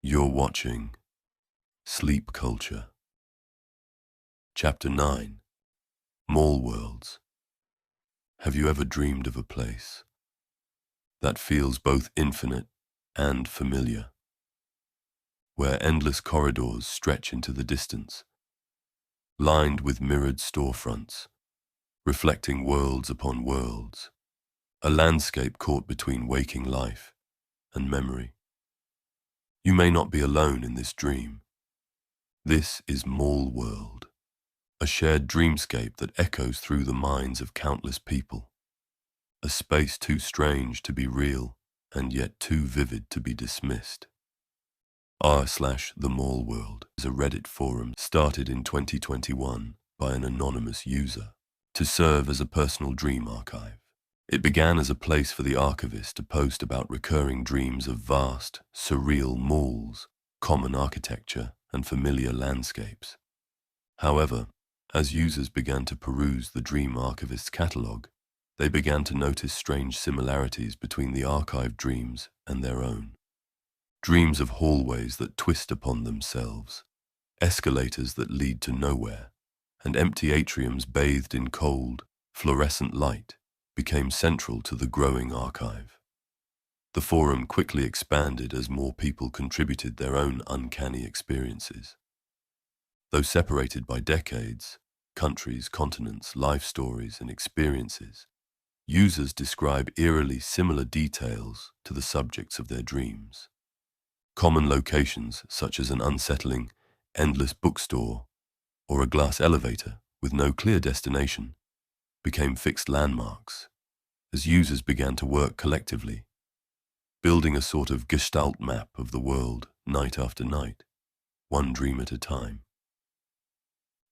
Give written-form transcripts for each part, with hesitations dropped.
You're watching Sleep Culture. Chapter 9. Mall Worlds. Have you ever dreamed of a place that feels both infinite and familiar, where endless corridors stretch into the distance, lined with mirrored storefronts, reflecting worlds upon worlds, a landscape caught between waking life and memory? You may not be alone in this dream. This is Mall World, a shared dreamscape that echoes through the minds of countless people, a space too strange to be real and yet too vivid to be dismissed. r/themallworld is a Reddit forum started in 2021 by an anonymous user to serve as a personal dream archive. It began as a place for the archivist to post about recurring dreams of vast, surreal malls, common architecture, and familiar landscapes. However, as users began to peruse the Dream Archivist's catalogue, they began to notice strange similarities between the archived dreams and their own. Dreams of hallways that twist upon themselves, escalators that lead to nowhere, and empty atriums bathed in cold, fluorescent light became central to the growing archive. The forum quickly expanded as more people contributed their own uncanny experiences. Though separated by decades, countries, continents, life stories, and experiences, users describe eerily similar details to the subjects of their dreams. Common locations, such as an unsettling, endless bookstore or a glass elevator with no clear destination, became fixed landmarks as users began to work collectively, building a sort of gestalt map of the world night after night, one dream at a time.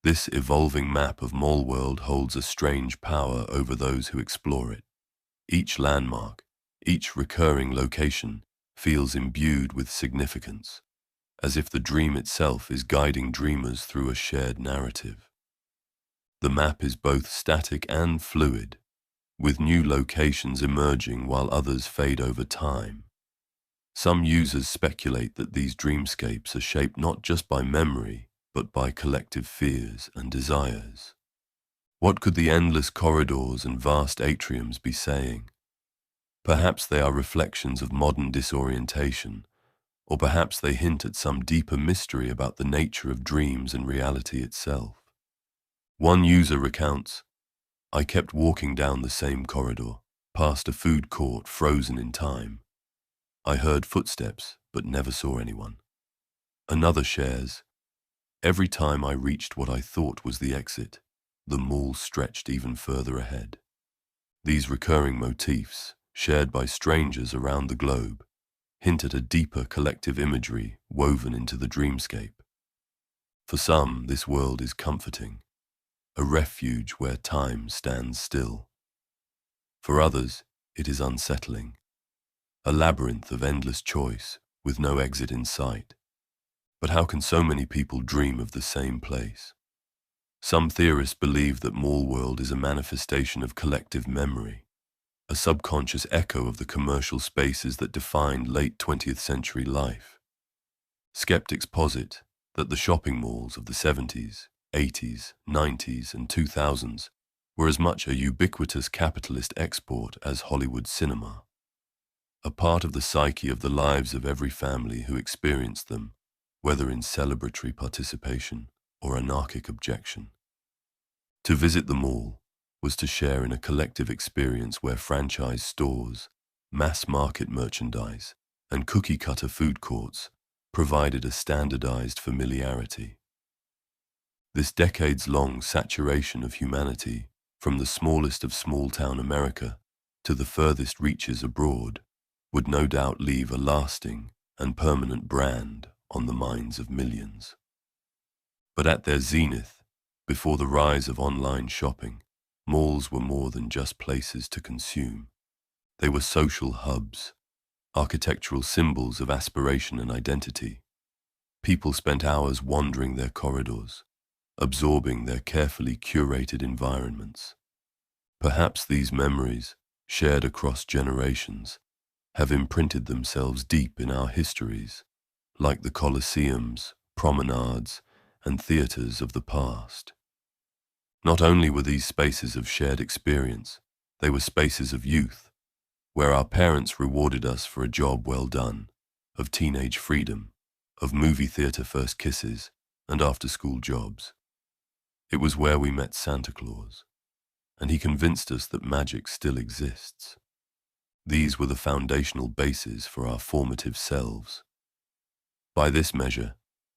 This evolving map of Mall World holds a strange power over those who explore it. Each landmark, each recurring location, feels imbued with significance, as if the dream itself is guiding dreamers through a shared narrative. The map is both static and fluid, with new locations emerging while others fade over time. Some users speculate that these dreamscapes are shaped not just by memory, but by collective fears and desires. What could the endless corridors and vast atriums be saying? Perhaps they are reflections of modern disorientation, or perhaps they hint at some deeper mystery about the nature of dreams and reality itself. One user recounts, "I kept walking down the same corridor, past a food court frozen in time. I heard footsteps, but never saw anyone." Another shares, "Every time I reached what I thought was the exit, the mall stretched even further ahead." These recurring motifs, shared by strangers around the globe, hint at a deeper collective imagery woven into the dreamscape. For some, this world is comforting, a refuge where time stands still. For others, it is unsettling, a labyrinth of endless choice with no exit in sight. But how can so many people dream of the same place? Some theorists believe that Mall World is a manifestation of collective memory, a subconscious echo of the commercial spaces that defined late 20th century life. Skeptics posit that the shopping malls of the 70s, 80s, 90s, and 2000s were as much a ubiquitous capitalist export as Hollywood cinema, a part of the psyche of the lives of every family who experienced them, whether in celebratory participation or anarchic objection. To visit the mall was to share in a collective experience where franchise stores, mass-market merchandise, and cookie-cutter food courts provided a standardized familiarity. This decades-long saturation of humanity, from the smallest of small-town America to the furthest reaches abroad, would no doubt leave a lasting and permanent brand on the minds of millions. But at their zenith, before the rise of online shopping, malls were more than just places to consume. They were social hubs, architectural symbols of aspiration and identity. People spent hours wandering their corridors, absorbing their carefully curated environments. Perhaps these memories, shared across generations, have imprinted themselves deep in our histories, like the Colosseums, promenades, and theatres of the past. Not only were these spaces of shared experience, they were spaces of youth, where our parents rewarded us for a job well done, of teenage freedom, of movie theatre first kisses, and after-school jobs. It was where we met Santa Claus, and he convinced us that magic still exists. These were the foundational bases for our formative selves. By this measure,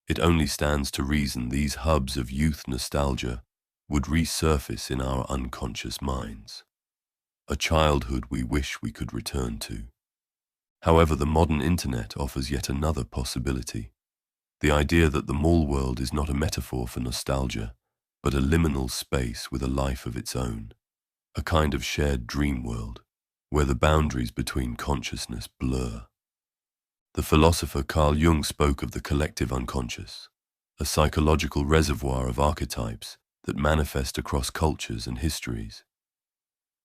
it only stands to reason these hubs of youth nostalgia would resurface in our unconscious minds, a childhood we wish we could return to. However, the modern internet offers yet another possibility, the idea that the mall world is not a metaphor for nostalgia, but a liminal space with a life of its own, a kind of shared dream world, where the boundaries between consciousness blur. The philosopher Carl Jung spoke of the collective unconscious, a psychological reservoir of archetypes that manifest across cultures and histories.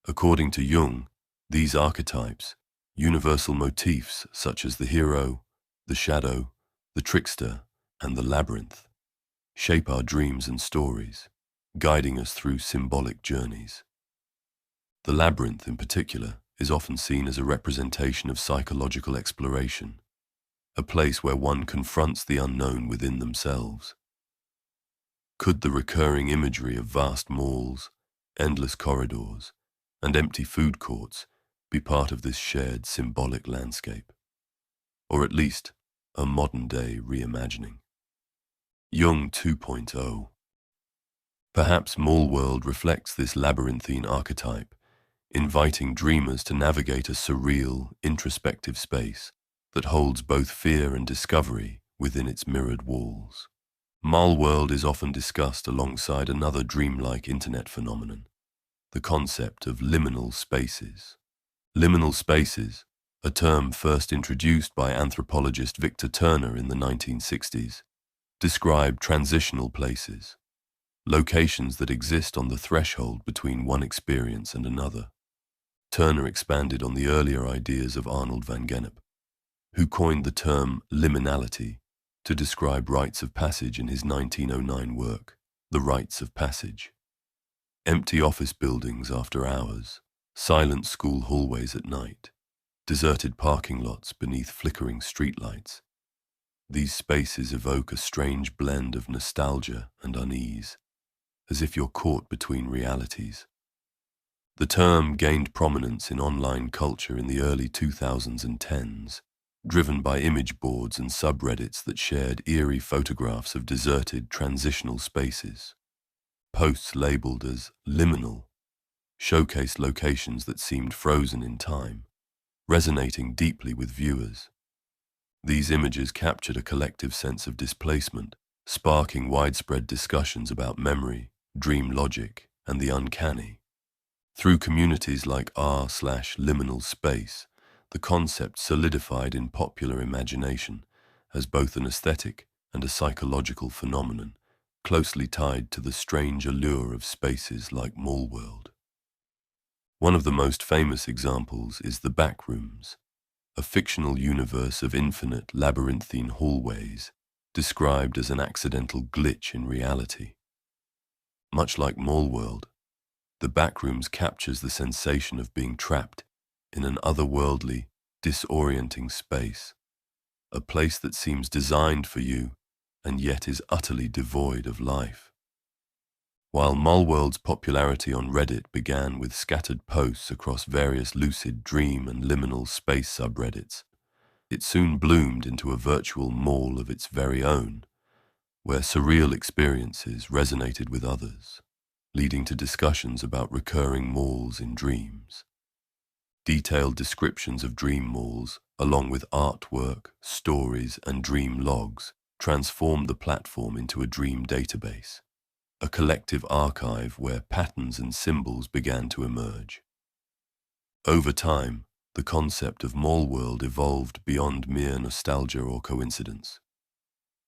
According to Jung, these archetypes, universal motifs such as the hero, the shadow, the trickster, and the labyrinth, shape our dreams and stories, guiding us through symbolic journeys. The labyrinth, in particular, is often seen as a representation of psychological exploration, a place where one confronts the unknown within themselves. Could the recurring imagery of vast malls, endless corridors, and empty food courts be part of this shared symbolic landscape? Or at least, a modern-day reimagining? Jung 2.0. Perhaps Mall World reflects this labyrinthine archetype, inviting dreamers to navigate a surreal, introspective space that holds both fear and discovery within its mirrored walls. Mall World is often discussed alongside another dreamlike internet phenomenon, the concept of liminal spaces. Liminal spaces, a term first introduced by anthropologist Victor Turner in the 1960s, describe transitional places, locations that exist on the threshold between one experience and another. Turner expanded on the earlier ideas of Arnold van Gennep, who coined the term liminality to describe rites of passage in his 1909 work, The Rites of Passage. Empty office buildings after hours, silent school hallways at night, deserted parking lots beneath flickering streetlights. These spaces evoke a strange blend of nostalgia and unease, as if you're caught between realities. The term gained prominence in online culture in the early 2010s, driven by image boards and subreddits that shared eerie photographs of deserted transitional spaces. Posts labeled as liminal showcased locations that seemed frozen in time, resonating deeply with viewers. These images captured a collective sense of displacement, sparking widespread discussions about memory, dream logic, and the uncanny. Through communities like r/liminal space, the concept solidified in popular imagination as both an aesthetic and a psychological phenomenon, closely tied to the strange allure of spaces like Mall World. One of the most famous examples is the Backrooms, a fictional universe of infinite labyrinthine hallways, described as an accidental glitch in reality. Much like Mall World, the Backrooms captures the sensation of being trapped in an otherworldly, disorienting space, a place that seems designed for you and yet is utterly devoid of life. While Mall World's popularity on Reddit began with scattered posts across various lucid, dream, and liminal space subreddits, it soon bloomed into a virtual mall of its very own, where surreal experiences resonated with others, leading to discussions about recurring malls in dreams. Detailed descriptions of dream malls, along with artwork, stories, and dream logs, transformed the platform into a dream database, a collective archive where patterns and symbols began to emerge. Over time, the concept of Mall World evolved beyond mere nostalgia or coincidence.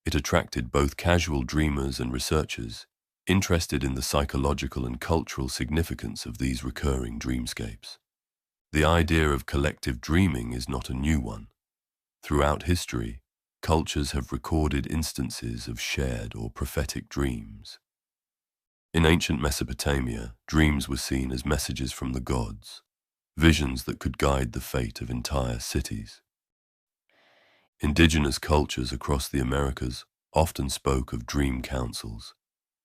It attracted both casual dreamers and researchers interested in the psychological and cultural significance of these recurring dreamscapes. The idea of collective dreaming is not a new one. Throughout history, cultures have recorded instances of shared or prophetic dreams. In ancient Mesopotamia, dreams were seen as messages from the gods, visions that could guide the fate of entire cities. Indigenous cultures across the Americas often spoke of dream councils,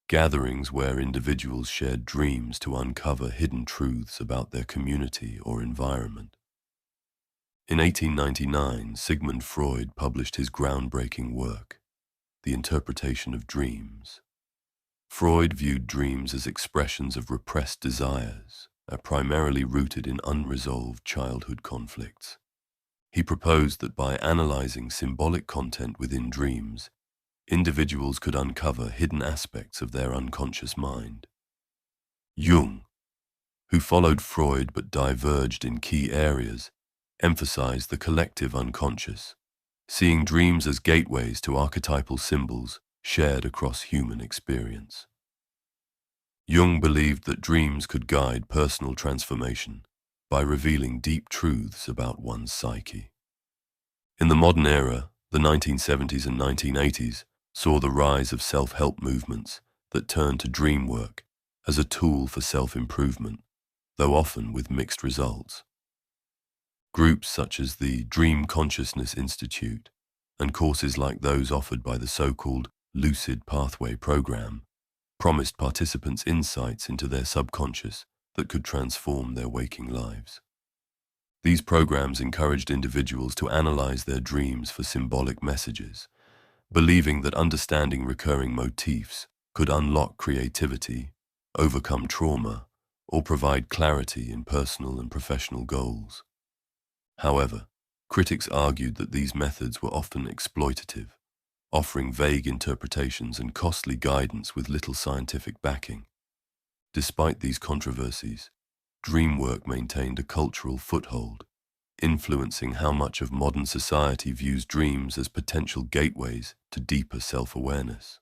gatherings where individuals shared dreams to uncover hidden truths about their community or environment. In 1899, Sigmund Freud published his groundbreaking work, The Interpretation of Dreams. Freud viewed dreams as expressions of repressed desires, primarily rooted in unresolved childhood conflicts. He proposed that by analyzing symbolic content within dreams, individuals could uncover hidden aspects of their unconscious mind. Jung, who followed Freud but diverged in key areas, emphasized the collective unconscious, seeing dreams as gateways to archetypal symbols shared across human experience. Jung believed that dreams could guide personal transformation by revealing deep truths about one's psyche. In the modern era, the 1970s and 1980s saw the rise of self-help movements that turned to dream work as a tool for self-improvement, though often with mixed results. Groups such as the Dream Consciousness Institute and courses like those offered by the so-called Lucid Pathway program promised participants insights into their subconscious that could transform their waking lives. These programs encouraged individuals to analyze their dreams for symbolic messages, believing that understanding recurring motifs could unlock creativity, overcome trauma, or provide clarity in personal and professional goals. However, critics argued that these methods were often exploitative, offering vague interpretations and costly guidance with little scientific backing. Despite these controversies, dream work maintained a cultural foothold, influencing how much of modern society views dreams as potential gateways to deeper self-awareness.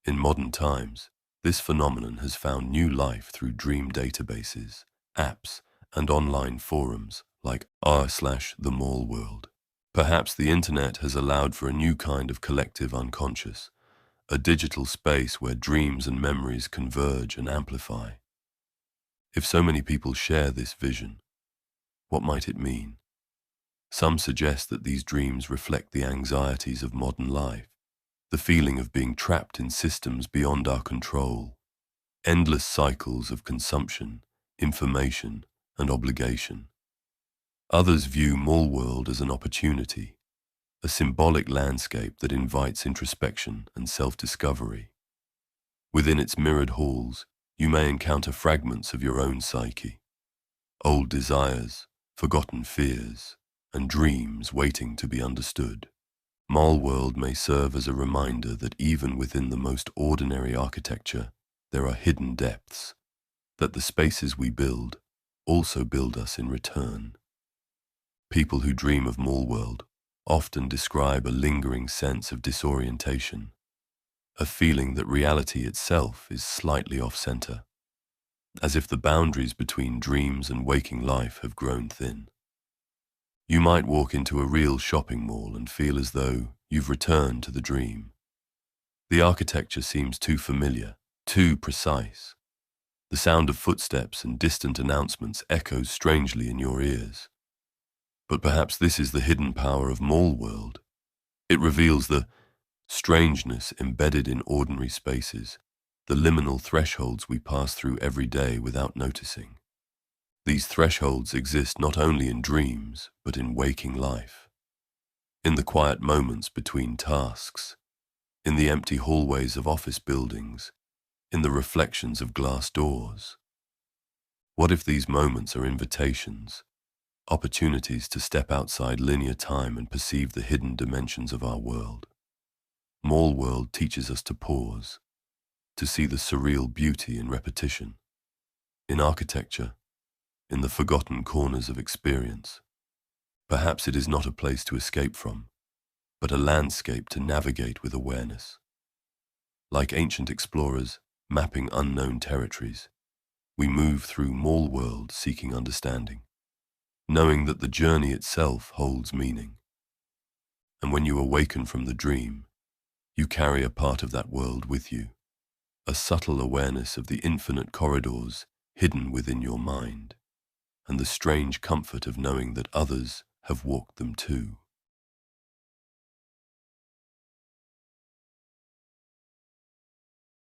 In modern times, this phenomenon has found new life through dream databases, apps, and online forums like r/themallworld. Perhaps the internet has allowed for a new kind of collective unconscious, a digital space where dreams and memories converge and amplify. If so many people share this vision, what might it mean? Some suggest that these dreams reflect the anxieties of modern life, the feeling of being trapped in systems beyond our control, endless cycles of consumption, information, and obligation. Others view Mallworld as an opportunity, a symbolic landscape that invites introspection and self-discovery. Within its mirrored halls, you may encounter fragments of your own psyche, old desires, forgotten fears, and dreams waiting to be understood. Mallworld may serve as a reminder that even within the most ordinary architecture, there are hidden depths, that the spaces we build also build us in return. People who dream of Mallworld often describe a lingering sense of disorientation, a feeling that reality itself is slightly off-center, as if the boundaries between dreams and waking life have grown thin. You might walk into a real shopping mall and feel as though you've returned to the dream. The architecture seems too familiar, too precise. The sound of footsteps and distant announcements echoes strangely in your ears. But perhaps this is the hidden power of Mallworld. It reveals the strangeness embedded in ordinary spaces, the liminal thresholds we pass through every day without noticing. These thresholds exist not only in dreams, but in waking life. In the quiet moments between tasks, in the empty hallways of office buildings, in the reflections of glass doors. What if these moments are invitations, opportunities to step outside linear time and perceive the hidden dimensions of our world? Mallworld teaches us to pause, to see the surreal beauty in repetition, in architecture, in the forgotten corners of experience. Perhaps it is not a place to escape from, but a landscape to navigate with awareness. Like ancient explorers mapping unknown territories, we move through Mallworld seeking understanding, knowing that the journey itself holds meaning. And when you awaken from the dream, you carry a part of that world with you, a subtle awareness of the infinite corridors hidden within your mind, and the strange comfort of knowing that others have walked them too.